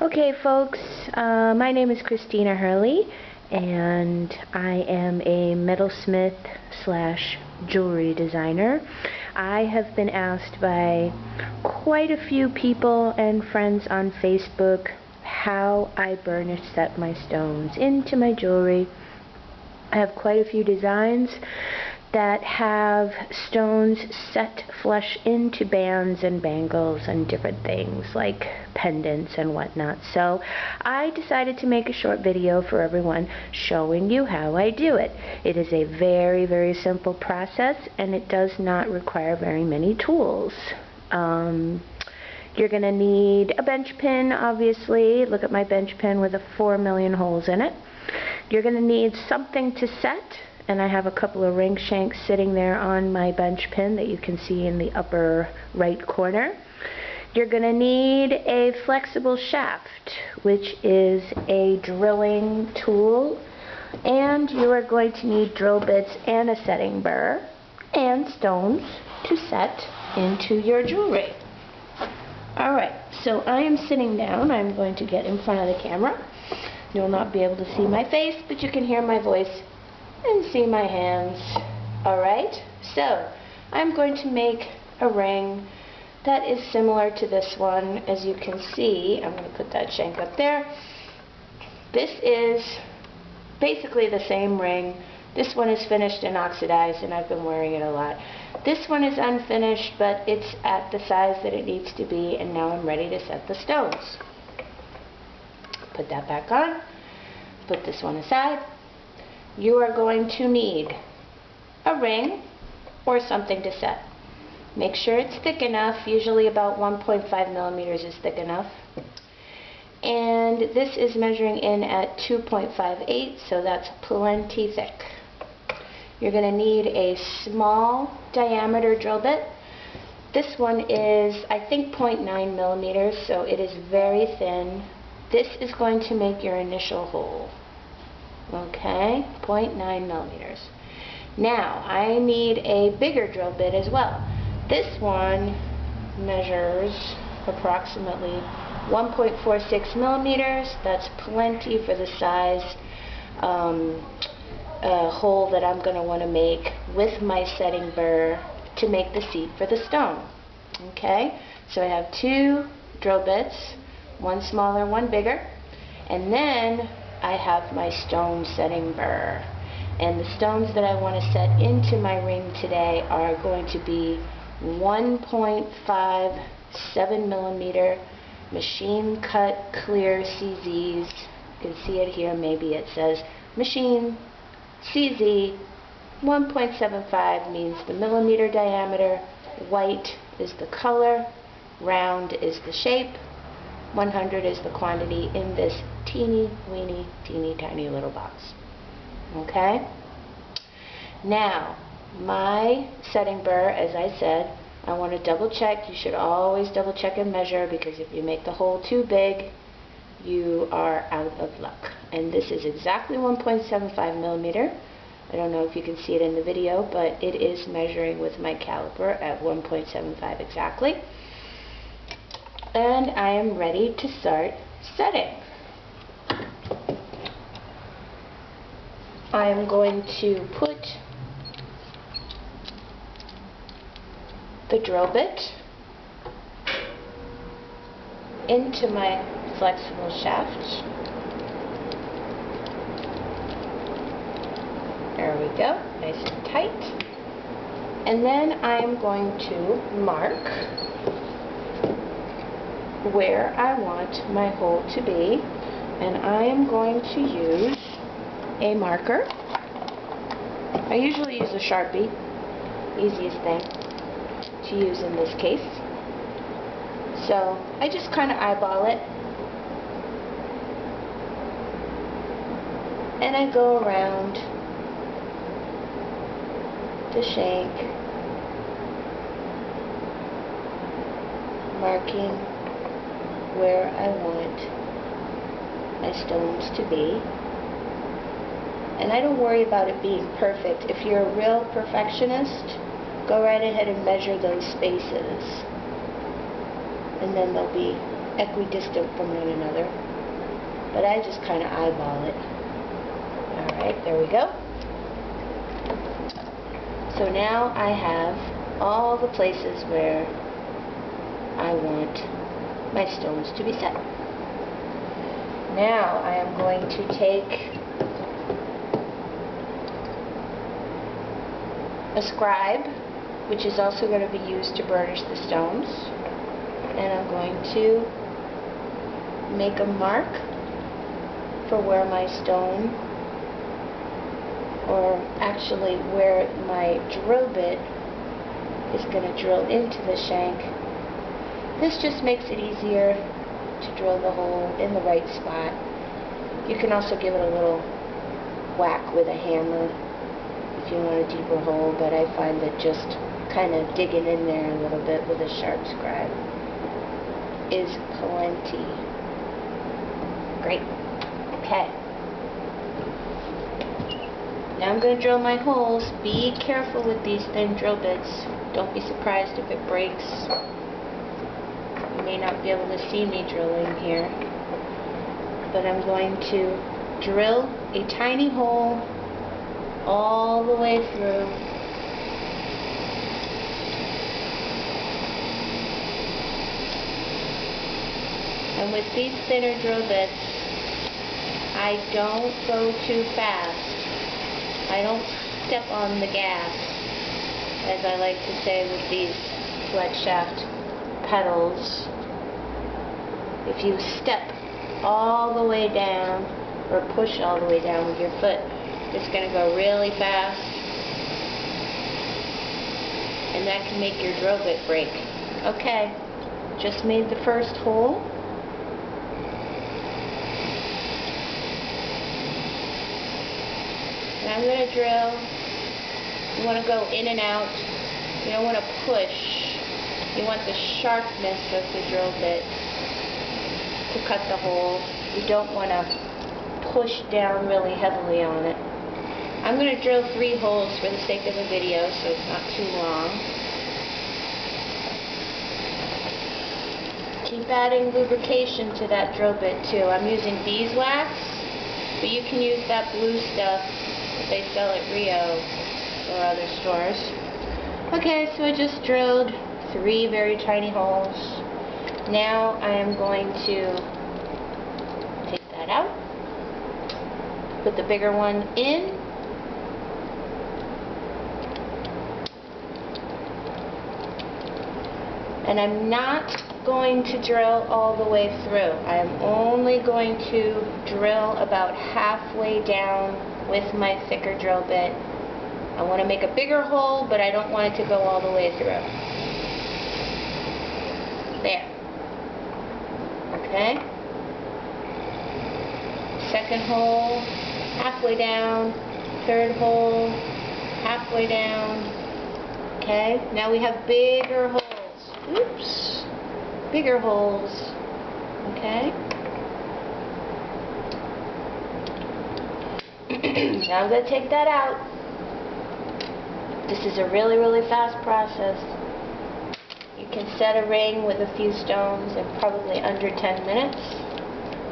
Okay, folks, my name is Cristina Hurley, and I am a metalsmith slash jewelry designer. I have been asked by quite a few people and friends on Facebook how I burnish set my stones into my jewelry. I have quite a few designs that have stones set flush into bands and bangles and different things like pendants and whatnot. So I decided to make a short video for everyone showing you how I do it. It is a very, very simple process, and it does not require very many tools. You're going to need a bench pin, obviously. Look at my bench pin with 4 million holes in it. You're going to need something to set, and I have a couple of ring shanks sitting there on my bench pin that you can see in the upper right corner. You're going to need a flexible shaft, which is a drilling tool, and you are going to need drill bits and a setting burr and stones to set into your jewelry. Alright, so I am sitting down. I'm going to get in front of the camera. You'll not be able to see my face, but you can hear my voice and see my hands. Alright, so I'm going to make a ring that is similar to this one. As you can see, I'm going to put that shank up there. This is basically the same ring. This one is finished and oxidized, and I've been wearing it a lot. This one is unfinished, but it's at the size that it needs to be, and now I'm ready to set the stones. Put that back on. Put this one aside. You are going to need a ring or something to set. Make sure it's thick enough. Usually about 1.5 millimeters is thick enough. And this is measuring in at 2.58, so that's plenty thick. You're going to need a small diameter drill bit. This one is, I think, 0.9 millimeters, so it is very thin. This is going to make your initial hole. Okay, 0.9 millimeters. Now, I need a bigger drill bit as well. This one measures approximately 1.46 millimeters. That's plenty for the size hole that I'm going to want to make with my setting burr to make the seat for the stone. Okay, so I have 2 drill bits, one smaller, one bigger, and then I have my stone setting burr. And the stones that I want to set into my ring today are going to be 1.57 millimeter machine cut clear CZs. You can see it here, maybe it says machine CZ. 1.75 means the millimeter diameter, white is the color, round is the shape, 100 is the quantity in this teeny weeny teeny tiny little box. Okay? Now, my setting burr, as I said, I want to double check. You should always double check and measure, because if you make the hole too big, you are out of luck. And this is exactly 1.75 millimeter. I don't know if you can see it in the video, but it is measuring with my caliper at 1.75 exactly. And I am ready to start setting. I am going to put the drill bit into my flexible shaft. There we go, nice and tight. And then I am going to mark where I want my hole to be, and I am going to use a marker. I usually use a Sharpie, easiest thing to use in this case. So I just kind of eyeball it, and I go around the shank, marking where I want my stones to be. And I don't worry about it being perfect. If you're a real perfectionist, go right ahead and measure those spaces, and then they'll be equidistant from one another, but I just kind of eyeball it. Alright, there we go. So now I have all the places where I want my stones to be set. Now I am going to take a scribe, which is also going to be used to burnish the stones, and I'm going to make a mark for where my stone, or actually where my drill bit is going to drill into the shank. This just makes it easier to drill the hole in the right spot. You can also give it a little whack with a hammer if you want a deeper hole, but I find that just kind of digging in there a little bit with a sharp scribe is plenty. Great. Okay. Now I'm going to drill my holes. Be careful with these thin drill bits. Don't be surprised if it breaks. You may not be able to see me drilling here, but I'm going to drill a tiny hole all the way through. And with these thinner drill bits, I don't go too fast. I don't step on the gas, as I like to say with these flex shaft pedals. If you step all the way down, or push all the way down with your foot, it's going to go really fast, and that can make your drill bit break. Okay, just made the first hole. And I'm going to drill. You want to go in and out. You don't want to push. You want the sharpness of the drill bit to cut the hole. You don't want to push down really heavily on it. I'm going to drill 3 holes for the sake of the video, so it's not too long. Keep adding lubrication to that drill bit too. I'm using beeswax, but you can use that blue stuff that they sell at Rio or other stores. Okay, so I just drilled 3 very tiny holes. Now I am going to take that out, put the bigger one in, and I'm not going to drill all the way through. I am only going to drill about halfway down with my thicker drill bit. I want to make a bigger hole, but I don't want it to go all the way through. There. Okay. Second hole, halfway down. Third hole, halfway down. Okay. Now we have bigger holes. Oops. Bigger holes. Okay. Now I'm going to take that out. This is a really, really fast process. You can set a ring with a few stones in probably under 10 minutes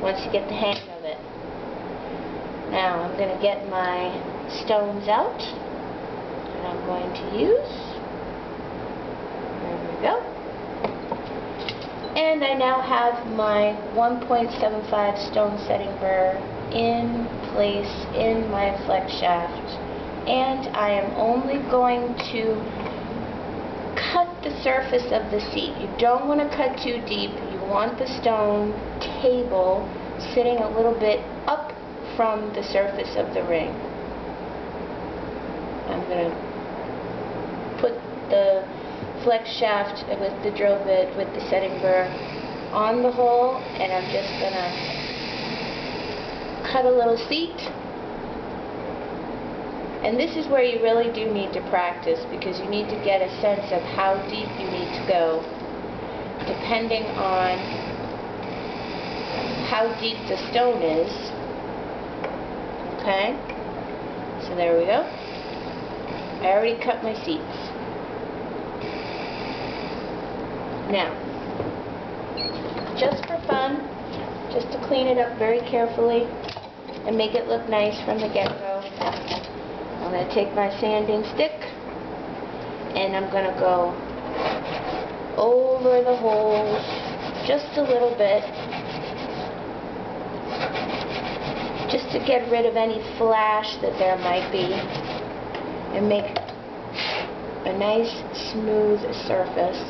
once you get the hang of it. Now I'm going to get my stones out that I'm going to use. There we go. And I now have my 1.75 stone setting burr in place in my flex shaft. And I am only going to cut the surface of the seat. You don't want to cut too deep. You want the stone table sitting a little bit up from the surface of the ring. I'm going to put the flex shaft with the drill bit with the setting burr on the hole, and I'm just going to cut a little seat. And this is where you really do need to practice, because you need to get a sense of how deep you need to go depending on how deep the stone is. Okay, so there we go. I already cut my seats. Now, just for fun, just to clean it up very carefully and make it look nice from the get-go. I'm going to take my sanding stick and I'm going to go over the holes just a little bit, just to get rid of any flash that there might be and make a nice smooth surface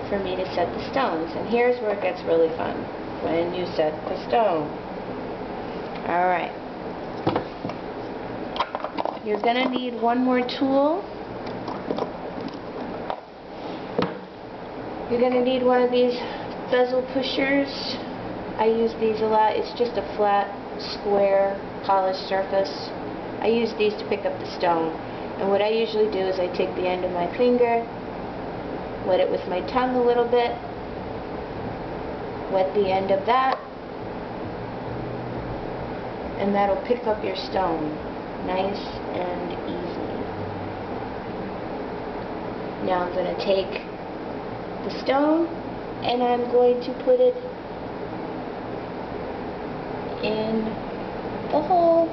for me to set the stones. And here's where it gets really fun, when you set the stone. Alright. You're going to need one more tool. You're going to need one of these bezel pushers. I use these a lot. It's just a flat, square, polished surface. I use these to pick up the stone. And what I usually do is I take the end of my finger, wet it with my tongue a little bit, wet the end of that, and that'll pick up your stone nice and easy. Now I'm going to take the stone and I'm going to put it in the hole,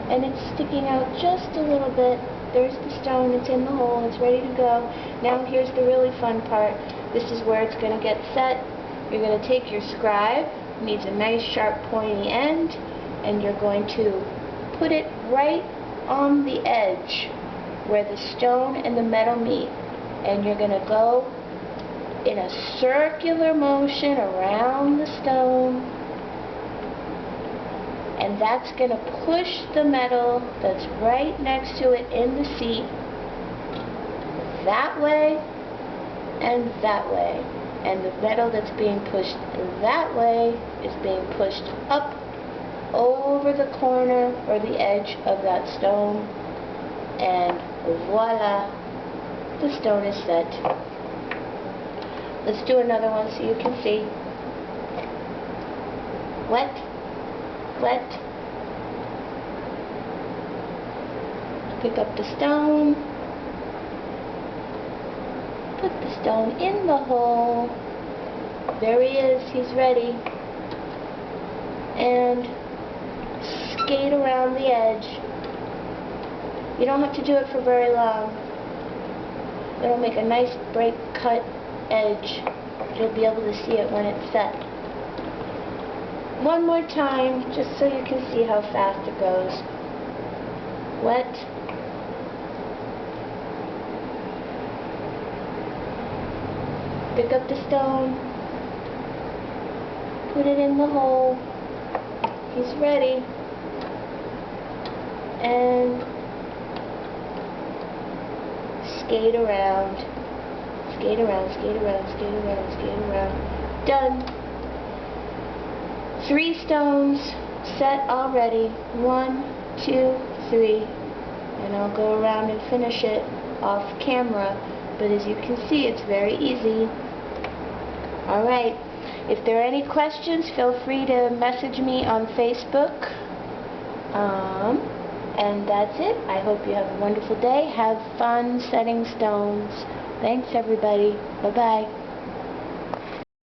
and it's sticking out just a little bit. There's the stone, it's in the hole, it's ready to go. Now here's the really fun part. This is where it's going to get set. You're going to take your scribe, it needs a nice sharp pointy end, and you're going to put it right on the edge where the stone and the metal meet. And you're going to go in a circular motion around the stone, and that's going to push the metal that's right next to it in the seat that way and that way. And the metal that's being pushed that way is being pushed up over the corner or the edge of that stone, and voila, the stone is set. Let's do another one so you can see. Wet, wet. Pick up the stone. Put the stone in the hole. There he is, he's ready. And skate around the edge. You don't have to do it for very long. It'll make a nice break cut edge. You'll be able to see it when it's set. One more time, just so you can see how fast it goes. Wet. Pick up the stone. Put it in the hole. He's ready. And skate around. Skate around, skate around, skate around, skate around. Done. 3 stones set already. 1, 2, 3. And I'll go around and finish it off camera. But as you can see, it's very easy. Alright. If there are any questions, feel free to message me on Facebook. And that's it. I hope you have a wonderful day. Have fun setting stones. Thanks, everybody. Bye-bye.